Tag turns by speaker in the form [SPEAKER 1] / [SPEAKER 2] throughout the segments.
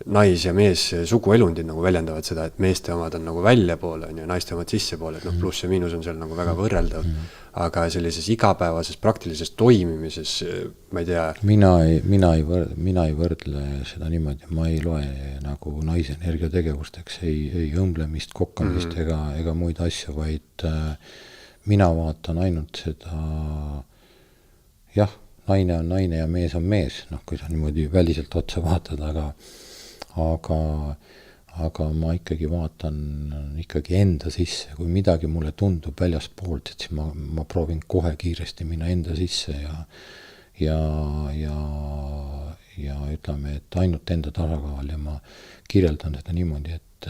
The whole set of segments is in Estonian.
[SPEAKER 1] nais- ja mees suguelundid nagu väljendavad seda, et meeste omad on nagu väljapoole ja naiste omad sissepoole, et pluss ja miinus on seal nagu väga võrreldav. Aga sellises igapäevases praktilises toimimises, ma ei tea...
[SPEAKER 2] Mina ei võrdle seda niimoodi, ma ei loe nagu naisenergia tegevusteks, ei õmblemist, kokkamist ega muid asju, vaid mina vaatan ainult seda, jah, naine on naine ja mees on mees, kui sa niimoodi väliselt otsa vaatad, aga ma ikkagi vaatan ikkagi enda sisse, kui midagi mulle tundub väljaspoolt, et siis ma proovin kohe kiiresti minna enda sisse ja ütleme, et ainult enda tasakaal ja ma kirjeldan seda niimoodi, et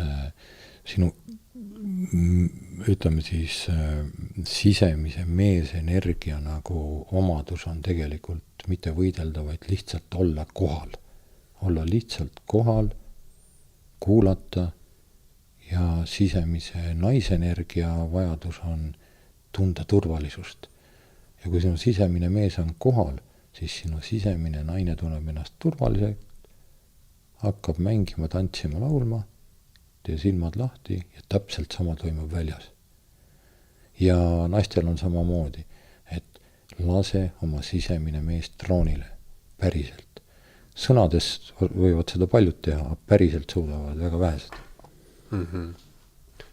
[SPEAKER 2] sinu ütleme siis sisemise meesenergia nagu omadus on tegelikult mitte võidelda, vaid lihtsalt olla kohal. Olla lihtsalt kohal, kuulata ja sisemise naisenergia vajadus on tunda turvalisust. Ja kui sinu sisemine mees on kohal, siis sinu sisemine naine tunneb ennast turvaliselt, hakkab mängima, tantsima, laulma, tee silmad lahti ja täpselt sama toimub väljas. Ja naistel on samamoodi, et lase oma sisemine mees troonile päriselt. Sõnades võivad seda paljud teha, päriselt suudavad väga vähesed.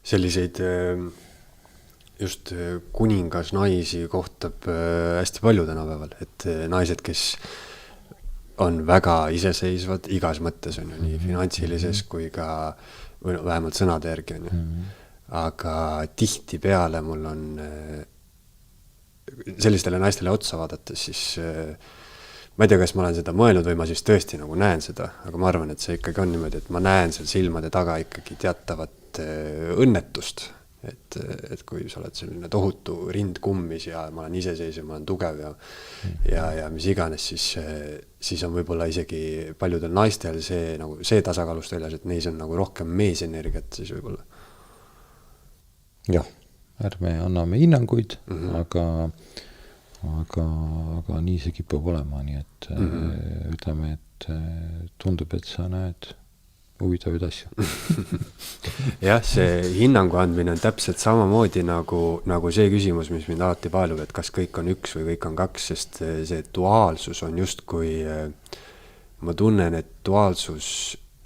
[SPEAKER 1] Selliseid just kuningas naisi kohtab hästi palju tänapäeval, et naised, kes on väga iseseisvad igas mõttes, on ju, nii finantsilises kui ka vähemalt sõnade järgi on ju. Aga tihti peale mul on sellistele naistele otsa vaadates, siis ma ei tea, kas ma olen seda mõelnud või ma siis tõesti nagu näen seda, aga ma arvan, et see ikkagi on niimoodi, et ma näen seal silmade taga ikkagi teatavat õnnetust, et kui sa oled selline tohutu rind kummis ja ma olen iseseisev, ma olen tugev ja mis iganes, siis on võib-olla isegi paljudel naistel see tasakaalust väljas, et neis on nagu rohkem meesenergiat siis võib-olla.
[SPEAKER 2] Jah, ärme anname hinnanguid, aga nii see kipub olema, nii et ütleme, et tundub, et sa näed huvitavaid asju.
[SPEAKER 1] Jah, see hinnangu andmine on täpselt samamoodi nagu see küsimus, mis mind alati paelub, et kas kõik on üks või kõik on kaks, sest see duaalsus on justkui, ma tunnen, et duaalsus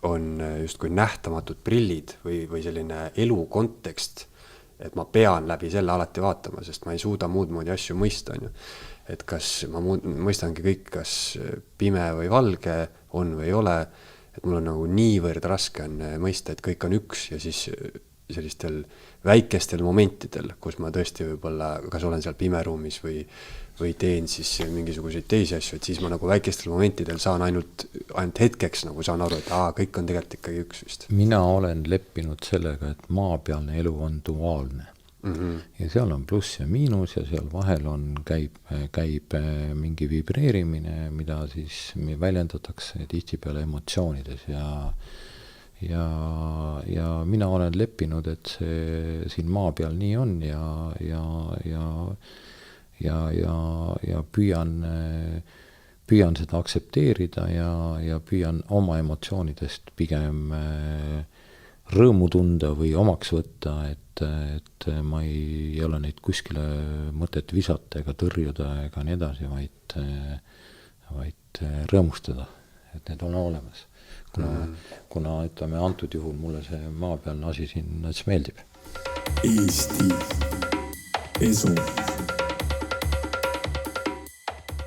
[SPEAKER 1] on justkui nähtamatud prillid või selline elu kontekst, et ma pean läbi selle alati vaatama, sest ma ei suuda muud moodi asju mõista. On ju. Et kas ma mõistangi kõik, kas pime või valge on või ei ole, et mul on nagu niivõrd raske on mõista, et kõik on üks ja siis sellistel väikestel momentidel, kus ma tõesti võib-olla, kas olen seal pimeruumis või teen siis mingisuguseid teisi asju, et siis ma nagu väikestel momentidel saan ainult hetkeks nagu saan aru, et kõik on tegelikult ikkagi üks vist.
[SPEAKER 2] Mina olen leppinud sellega, et maapealne elu on duaalne. Ja seal on pluss ja miinus ja seal vahel käib mingi vibreerimine, mida siis väljendatakse tihtipeale emotsioonides ja mina olen leppinud, et see siin maa peal nii on ja püüan seda aksepteerida ja püüan oma emotsioonidest pigem rõõmu tunda või omaks võtta, et ma ei ole neid kuskile mõtet visata ega tõrjuda ega nii edasi, vaid rõõmustada, et need on olemas. Kuna ütleme, antud juhul mulle see maapealne asi siin meeldib. Eesti Esu.